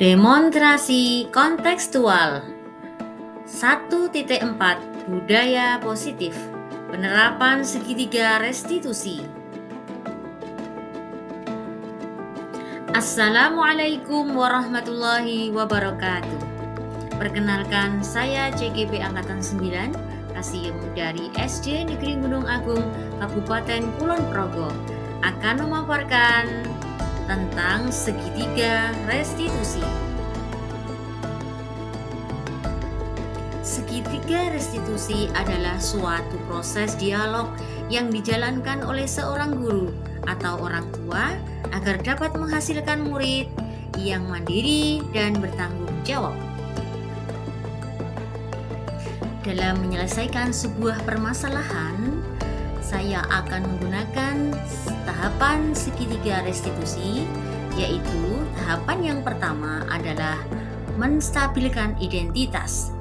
Demonstrasi kontekstual 1.4 Budaya positif. Penerapan segitiga restitusi. Assalamualaikum warahmatullahi wabarakatuh. Perkenalkan, saya CGP Angkatan 9, Kasim dari SD Negeri Gunung Agung, Kabupaten Kulon Progo, akan memaparkan tentang segitiga restitusi. Segitiga restitusi adalah suatu proses dialog yang dijalankan oleh seorang guru atau orang tua agar dapat menghasilkan murid yang mandiri dan bertanggung jawab. Dalam menyelesaikan sebuah permasalahan, saya akan menggunakan tahapan segitiga restitusi, yaitu tahapan yang pertama adalah menstabilkan identitas.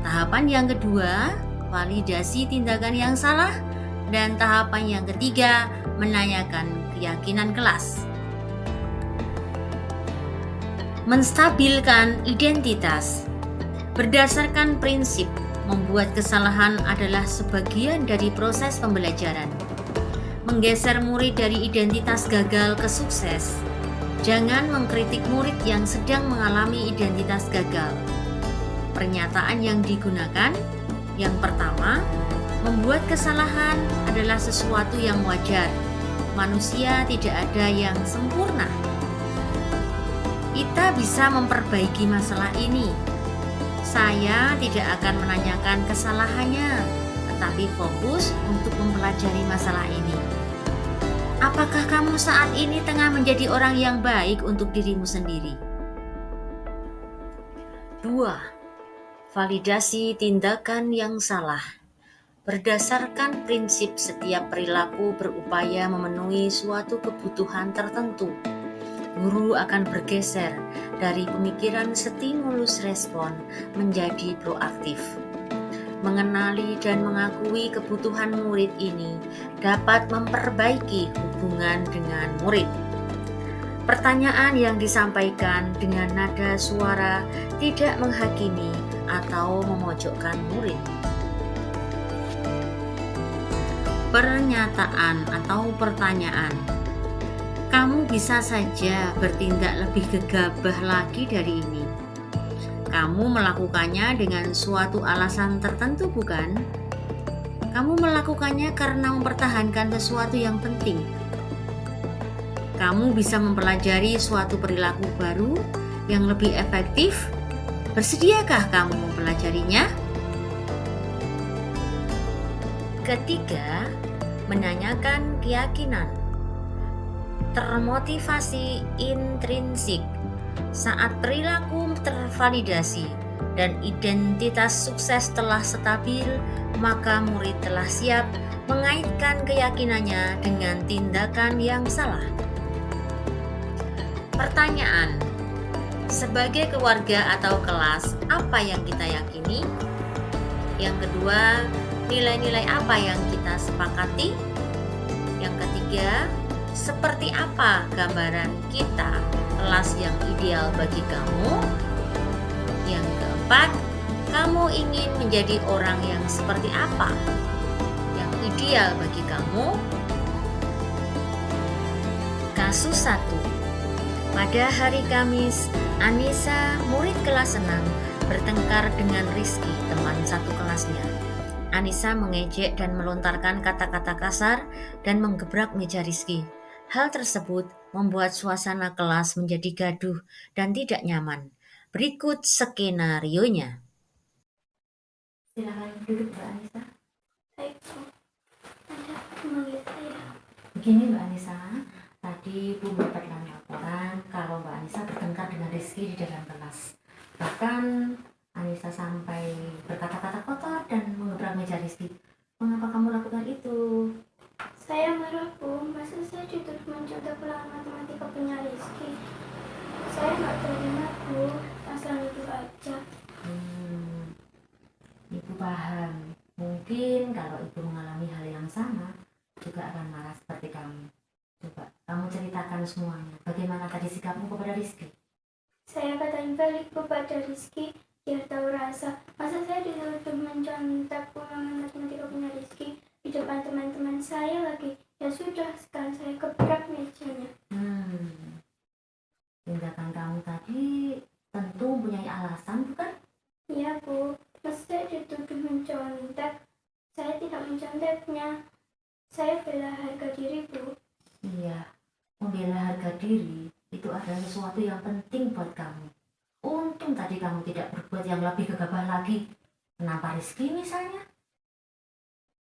Tahapan yang kedua, validasi tindakan yang salah, dan tahapan yang ketiga, menanyakan keyakinan kelas. Menstabilkan identitas berdasarkan prinsip membuat kesalahan adalah sebagian dari proses pembelajaran. Menggeser murid dari identitas gagal ke sukses. Jangan mengkritik murid yang sedang mengalami identitas gagal. Pernyataan yang digunakan, yang pertama, membuat kesalahan adalah sesuatu yang wajar. Manusia tidak ada yang sempurna. Kita bisa memperbaiki masalah ini. Saya tidak akan menanyakan kesalahannya, tetapi fokus untuk mempelajari masalah ini. Apakah kamu saat ini tengah menjadi orang yang baik untuk dirimu sendiri? 2. Validasi tindakan yang salah. Berdasarkan prinsip setiap perilaku berupaya memenuhi suatu kebutuhan tertentu, guru akan bergeser dari pemikiran stimulus respon menjadi proaktif. Mengenali dan mengakui kebutuhan murid ini dapat memperbaiki hubungan dengan murid. Pertanyaan yang disampaikan dengan nada suara tidak menghakimi atau memojokkan murid. Pernyataan atau pertanyaan. Kamu bisa saja bertindak lebih gegabah lagi dari ini. Kamu melakukannya dengan suatu alasan tertentu, bukan? Kamu melakukannya karena mempertahankan sesuatu yang penting. Kamu bisa mempelajari suatu perilaku baru yang lebih efektif. Bersediakah kamu mempelajarinya? Ketiga, menanyakan keyakinan. Termotivasi intrinsik. Saat perilaku tervalidasi dan identitas sukses telah stabil, maka murid telah siap mengaitkan keyakinannya dengan tindakan yang salah. Pertanyaan: sebagai keluarga atau kelas, apa yang kita yakini? Yang kedua, nilai-nilai apa yang kita sepakati? Yang ketiga, seperti apa gambaran kita kelas yang ideal bagi kamu? Yang keempat, kamu ingin menjadi orang yang seperti apa yang ideal bagi kamu? Kasus 1. Pada hari Kamis, Anissa, murid kelas 6, bertengkar dengan Rizky, teman satu kelasnya. Anissa mengejek dan melontarkan kata-kata kasar dan menggebrak meja Rizky. Hal tersebut membuat suasana kelas menjadi gaduh dan tidak nyaman. Berikut skenarionya. Silakan duduk, Mbak Anissa. Baik, Anda memanggil saya. Begini, Mbak Anissa, tadi Bu mendapatkan laporan kalau Mbak Anissa bertengkar dengan Rizky di dalam kelas. Bahkan Anissa sampai berkata-kata kotor dan mengebrak meja Rizky. Mengapa kamu lakukan itu? Saya marah, Bu. Masa saya dituduh mencontoh ulangan matematika punya Rizky? Saya nggak terima, Bu. Asal itu aja. Ibu paham. Mungkin kalau Ibu mengalami hal yang sama, juga akan marah seperti kamu. Coba kamu ceritakan semuanya. Bagaimana tadi sikapmu kepada Rizky? Saya katain balik kepada Rizky biar tahu rasa. Masa saya dituduh mencontek ulangan matematika punya Rizky di depan teman-teman saya lagi. Ya sudah, sekarang saya gebrak mejanya. Tindakan kamu tadi tentu mempunyai alasan, bukan? Iya Bu, masa saya dituduh mencontek. Saya tidak menconteknya. Saya bela harga diri Bu. Iya, membela harga diri itu adalah sesuatu yang penting buat kamu. Untung tadi kamu tidak berbuat yang lebih gegabah lagi. Kenapa Rizky misalnya?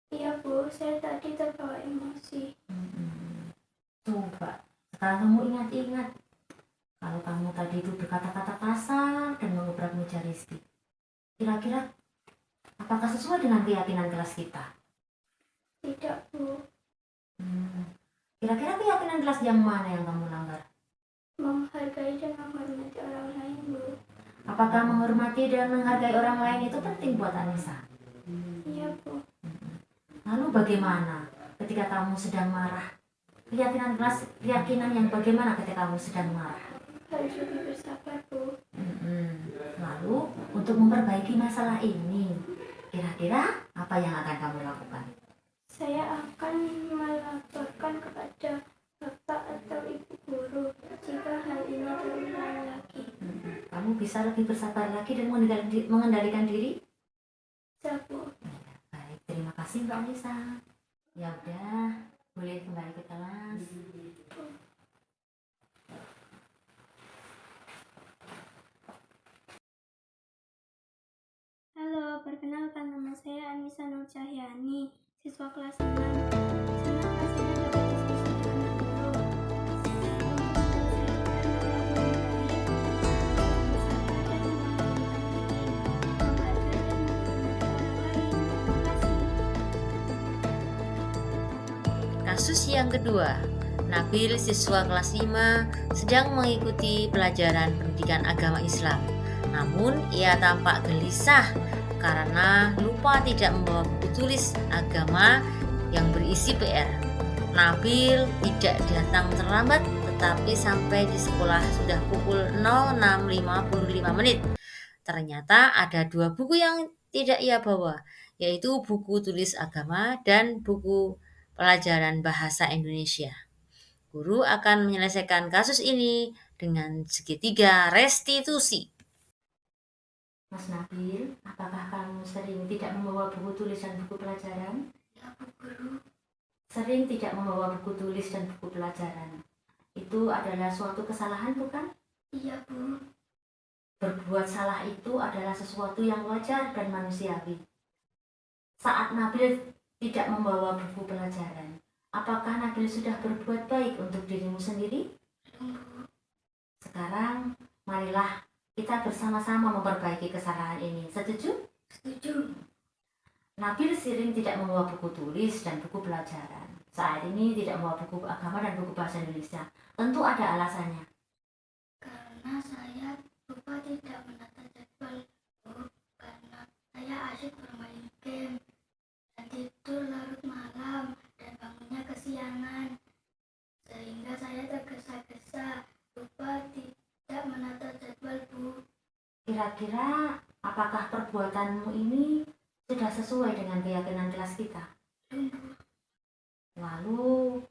Iya Bu, saya tadi terbawa emosi. Coba, sekarang kamu ingat-ingat. Kalau kamu tadi itu berkata-kata kasar dan mengebrak meja Rizky. Kira-kira apakah sesuai dengan keyakinan kelas kita? Tidak Bu, Kira-kira keyakinan kelas yang mana yang kamu langgar? menghargai dan menghormati orang lain Bu. Apakah menghormati dan menghargai orang lain itu penting buat Anissa? Iya Bu. Lalu bagaimana ketika kamu sedang marah? Keyakinan yang bagaimana ketika kamu sedang marah? Harus lebih bersabar Bu. Lalu untuk memperbaiki masalah ini, kira-kira apa yang akan kamu lakukan? Saya akan melaporkan kepada Bapak atau Ibu Guru jika hal ini terulang lagi. Kamu bisa lebih bersabar lagi dan mengendalikan diri? Siap Bu. Baik, terima kasih Mbak Anissa. Ya udah, boleh kembali ke kelas. Halo, perkenalkan nama saya Anissa Nur Cahyani, siswa kelas 6. Senang rasanya dapat diskusi dengan guru. Kasus yang kedua, Nabil siswa kelas 5 sedang mengikuti pelajaran pendidikan agama Islam. Namun ia tampak gelisah karena lupa tidak membawa buku tulis agama yang berisi PR. Nabil tidak datang terlambat tetapi sampai di sekolah sudah pukul 06.55. Ternyata ada 2 buku yang tidak ia bawa, yaitu buku tulis agama dan buku pelajaran bahasa Indonesia. Guru akan menyelesaikan kasus ini dengan segitiga restitusi. Mas Nabil, apakah kamu sering tidak membawa buku tulis dan buku pelajaran? Ya Bu Guru. Sering tidak membawa buku tulis dan buku pelajaran. Itu adalah suatu kesalahan, bukan? Iya Bu. Berbuat salah itu adalah sesuatu yang wajar dan manusiawi. Saat Nabil tidak membawa buku pelajaran, apakah Nabil sudah berbuat baik untuk dirimu sendiri? Sekarang, marilah kita bersama-sama memperbaiki kesalahan ini. Setuju? Setuju. Nabil sering tidak membawa buku tulis dan buku pelajaran. Saat ini tidak membawa buku agama dan buku bahasa Indonesia. Tentu ada alasannya. Karena saya lupa tidak menata jadwal Bu. Karena saya asyik bermain game dan tidur larut malam dan bangunnya kesiangan, sehingga saya tergesa-gesa, lupa tidak menata jadwal Bu. Kira-kira apakah perbuatanmu ini sudah sesuai dengan keyakinan kelas kita? Lalu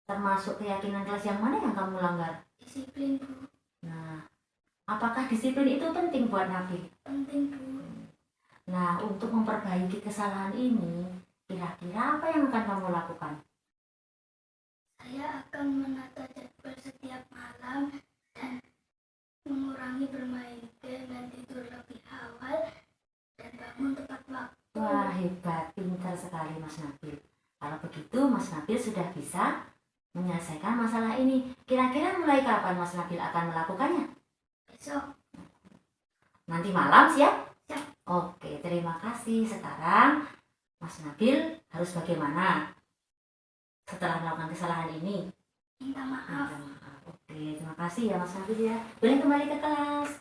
termasuk keyakinan kelas yang mana yang kamu langgar? Disiplin Bu. Nah, apakah disiplin itu penting buat Nabil? Penting Bu. Nah, untuk memperbaiki kesalahan ini, kira-kira apa yang akan kamu lakukan? Saya akan menata jadwal setiap malam dan mengurangi bermain game dan tidur lebih awal dan bangun tepat waktu. Wah, hebat, pintar sekali Mas Nabil. Kalau begitu, Mas Nabil sudah bisa menyelesaikan masalah ini. Kira-kira mulai kapan Mas Nabil akan melakukannya? Besok. Nanti malam, siap? Siap. Oke, terima kasih. Sekarang Mas Nabil harus bagaimana setelah melakukan kesalahan ini? Minta maaf. Oke, terima kasih ya Mas Nabil ya. Boleh kembali ke kelas.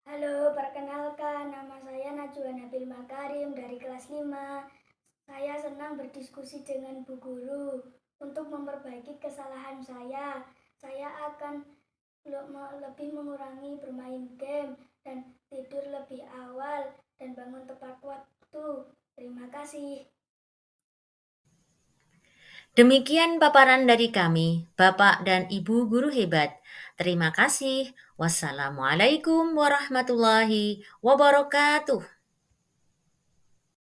Halo, perkenalkan nama saya Najwa Nabil Makarim dari kelas 5. Saya senang berdiskusi dengan Bu Guru untuk memperbaiki kesalahan saya. Saya akan lebih mengurangi bermain game dan tidur lebih awal dan bangun tepat waktu. Terima kasih. Demikian paparan dari kami, Bapak dan Ibu guru hebat. Terima kasih. Wassalamualaikum warahmatullahi wabarakatuh.